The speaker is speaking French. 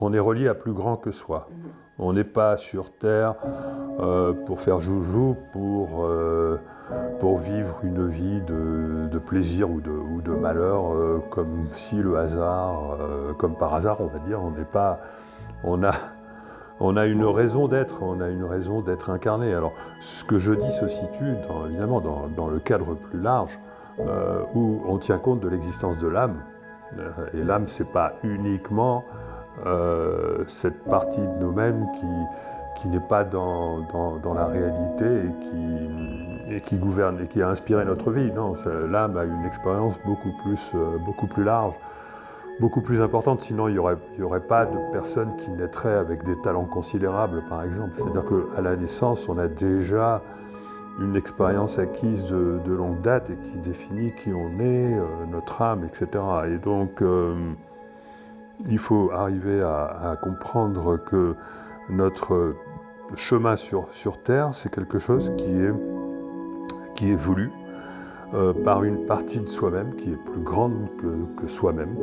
On est relié à plus grand que soi. On n'est pas sur Terre pour faire joujou, pour vivre une vie de plaisir ou de malheur, comme si le hasard, comme par hasard, on va dire, on n'est pas... On a une raison d'être, on a une raison d'être incarné. Alors, ce que je dis se situe, évidemment, dans le cadre plus large, où on tient compte de l'existence de l'âme. Et l'âme, c'est pas uniquement cette partie de nous-mêmes qui n'est pas dans la réalité et qui gouverne et qui a inspiré notre vie. Non, l'âme a une expérience beaucoup plus large, beaucoup plus importante. Sinon, il y aurait pas de personne qui naîtrait avec des talents considérables, par exemple. C'est-à-dire qu'à la naissance, on a déjà une expérience acquise de longue date et qui définit qui on est, notre âme, etc. Et donc, il faut arriver à comprendre que notre chemin sur Terre, c'est quelque chose qui est voulu par une partie de soi-même qui est plus grande que soi-même.